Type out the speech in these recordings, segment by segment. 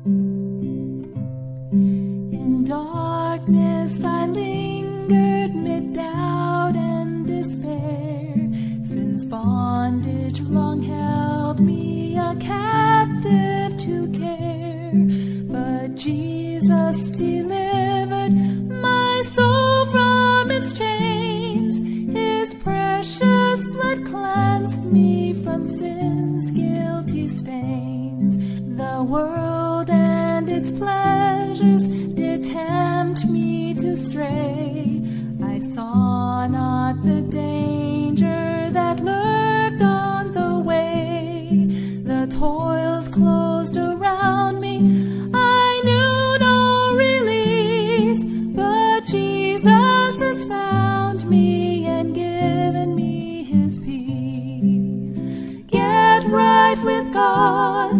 In darkness I lingered mid doubt and despair, since bondage long held me a captive to care. But Jesus delivered my soul from its chains. His precious blood cleansed me from sin's guilty stains. The world and its pleasures did tempt me to stray. I saw not the danger that lurked on the way. The toils closed around me, I knew no release. But Jesus has found me and given me his peace. Get right with God,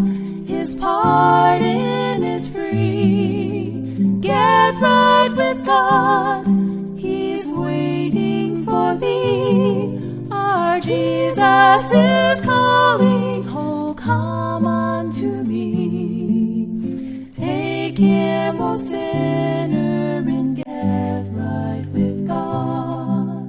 his pardon is free. Get right with God, he's waiting for thee. Our Jesus is calling, oh come unto me. Take him, O sinner, and get right with God.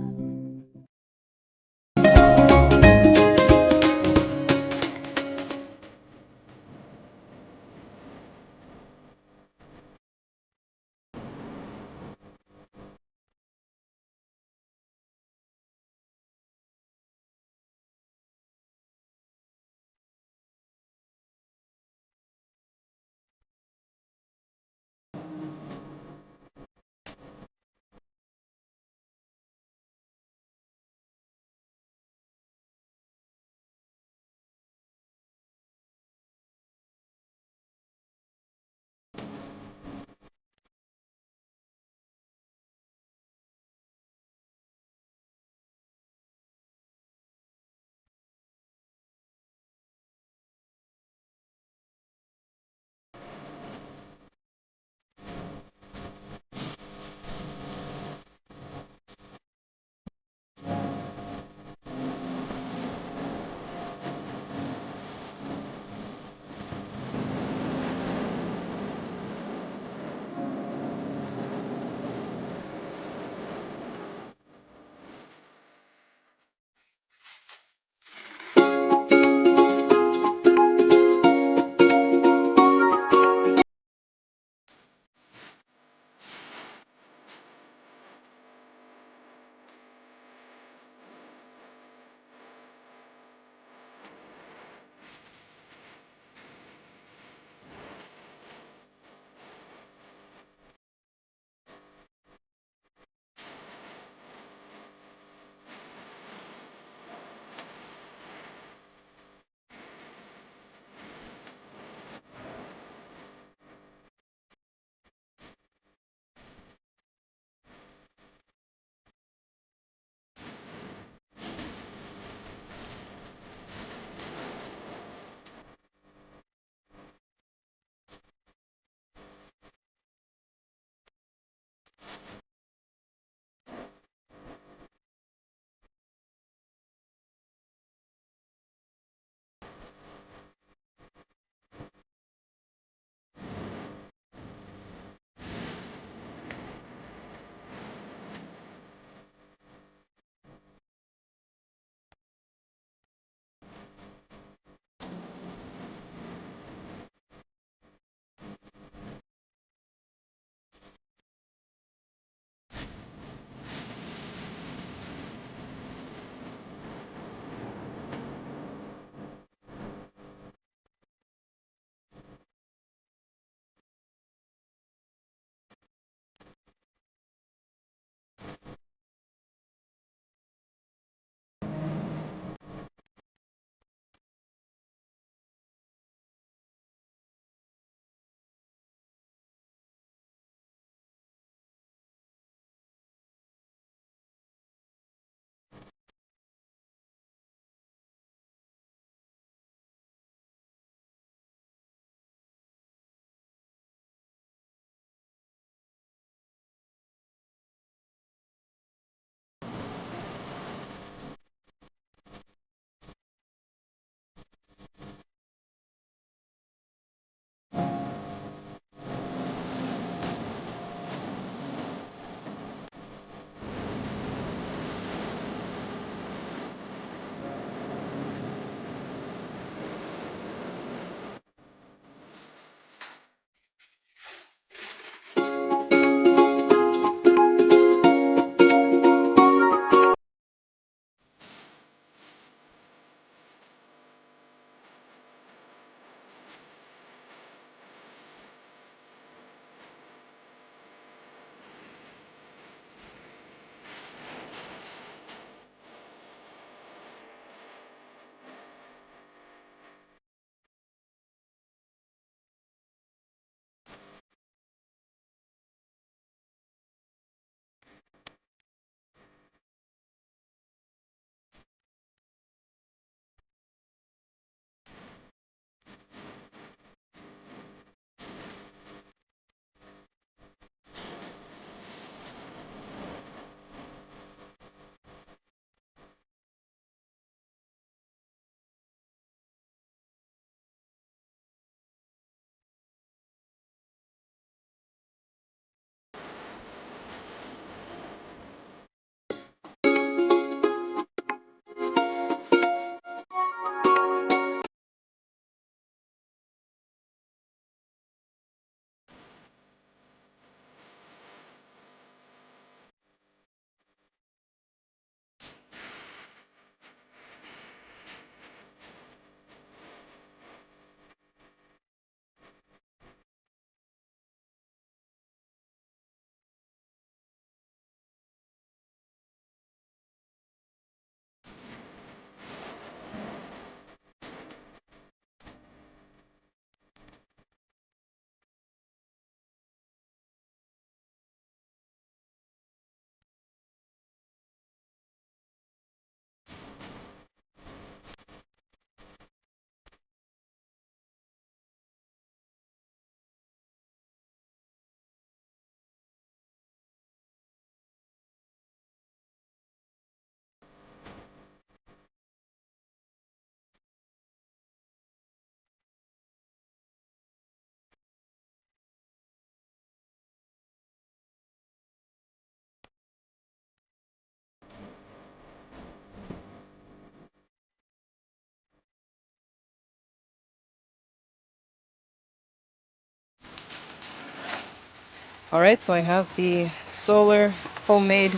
Alright, so I have the solar homemade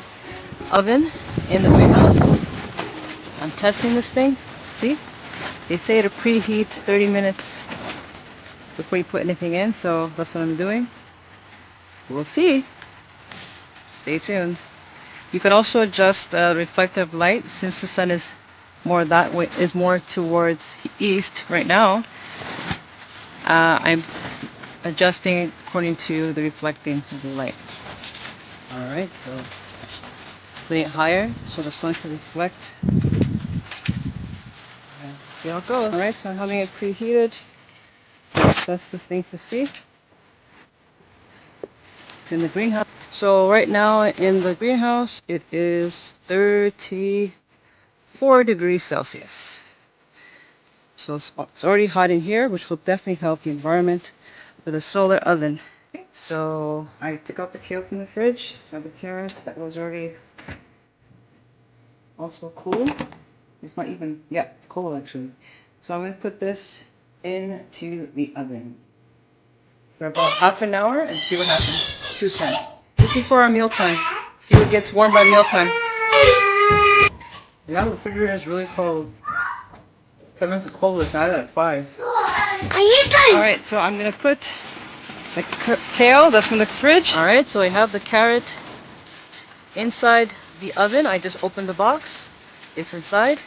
oven in the greenhouse. I'm testing this thing. See? They say to preheat 30 minutes before you put anything in, so that's what I'm doing. We'll see. Stay tuned. You can also adjust reflective light since the sun is more that way, is more towards east right now. I'm adjusting according to the reflecting of the light. Alright, so putting it higher so the sun can reflect. See how it goes. Alright, so I'm having it preheated. Test this thing to see. It's in the greenhouse. So right now in the greenhouse it is 34 degrees Celsius. So it's already hot in here, which will definitely help the environment with a solar oven. So I took out the kale from the fridge. Got the carrots. That was already also cool. It's not even, yeah, it's cold actually. So I'm going to put this into the oven for about half an hour and see what happens. 210. Just before our mealtime. See what gets warm by mealtime. Yeah, the refrigerator is really cold. 7 is cold. It's not at 5. Are you done? Alright, so I'm going to put the kale that's from the fridge. Alright, so I have the carrot inside the oven. I just opened the box. It's inside.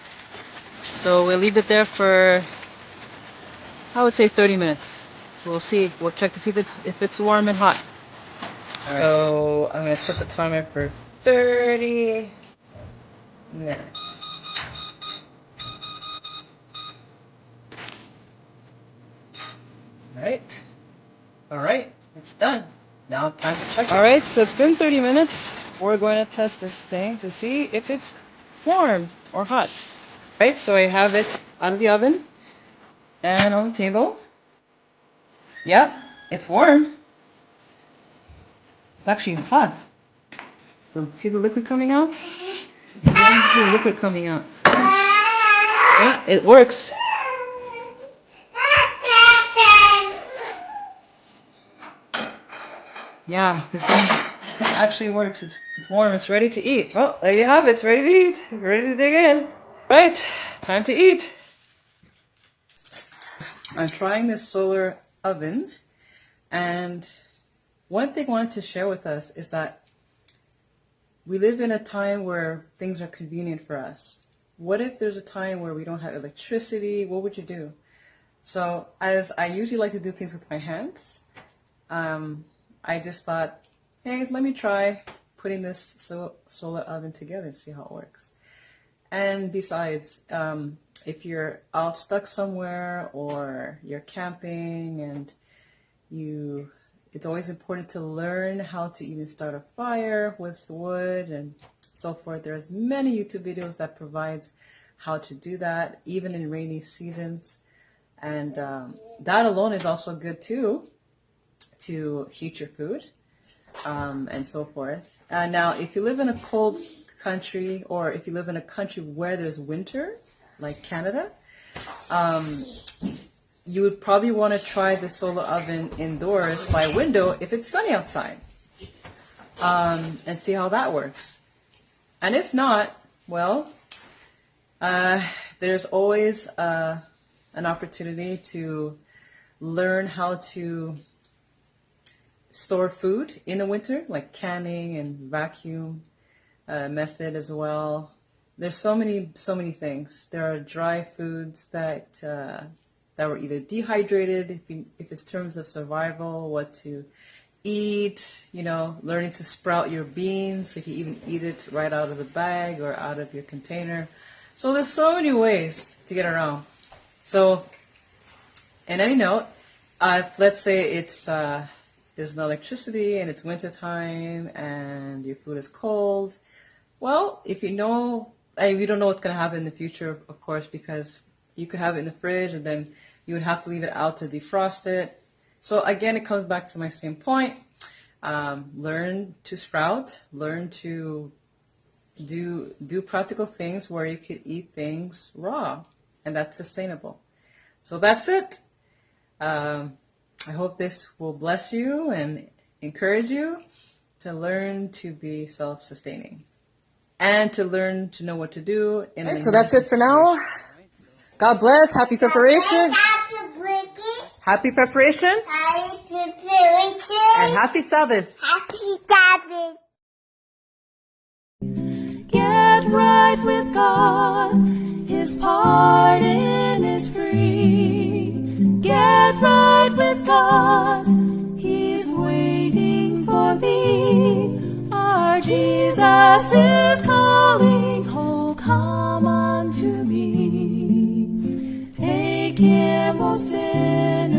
So we'll leave it there for, I would say 30 minutes. So we'll see. We'll check to see if it's warm and hot. Right. So I'm going to set the timer for 30 minutes. Alright. Alright. It's done. Now time to check it. Alright, so it's been 30 minutes. We're going to test this thing to see if it's warm or hot. Right, so I have it out of the oven and on the table. Yep, it's warm. It's actually hot. So see the liquid coming out? You can see the liquid coming out. Yeah, it works. Yeah, this actually works. It's warm. It's ready to eat. Well, there you have it. It's ready to eat. Ready to dig in. Right, time to eat. I'm trying this solar oven, and one thing I wanted to share with us is that we live in a time where things are convenient for us. What if there's a time where we don't have electricity? What would you do? So as I usually like to do things with my hands, I just thought, hey, let me try putting this solar oven together and see how it works. And besides, if you're out stuck somewhere or you're camping and it's always important to learn how to even start a fire with wood and so forth. There's many YouTube videos that provides how to do that, even in rainy seasons. And that alone is also good too, to heat your food and so forth. Now, if you live in a cold country or if you live in a country where there's winter, like Canada, you would probably want to try the solar oven indoors by window if it's sunny outside, and see how that works. And if not, well, there's always an opportunity to learn how to store food in the winter, like canning and vacuum method as well. There's so many things. There are dry foods that were either dehydrated, if it's terms of survival, what to eat, learning to sprout your beans, so you can even eat it right out of the bag or out of your container. So there's so many ways to get around. So, in any note, let's say it's there's no electricity and it's winter time and your food is cold. Well, if you know, we don't know what's going to happen in the future, of course, because you could have it in the fridge and then you would have to leave it out to defrost it. So again, it comes back to my same point. Learn to sprout, learn to do practical things where you could eat things raw, and that's sustainable. So that's it. I hope this will bless you and encourage you to learn to be self-sustaining and to learn to know what to do. So that's it for now. God bless. Happy preparation. Happy preparation. And happy Sabbath. Get right with God, His pardon is free. Get right with God, He's waiting for thee. Our Jesus is calling, oh come unto me. Take Him, O sinner.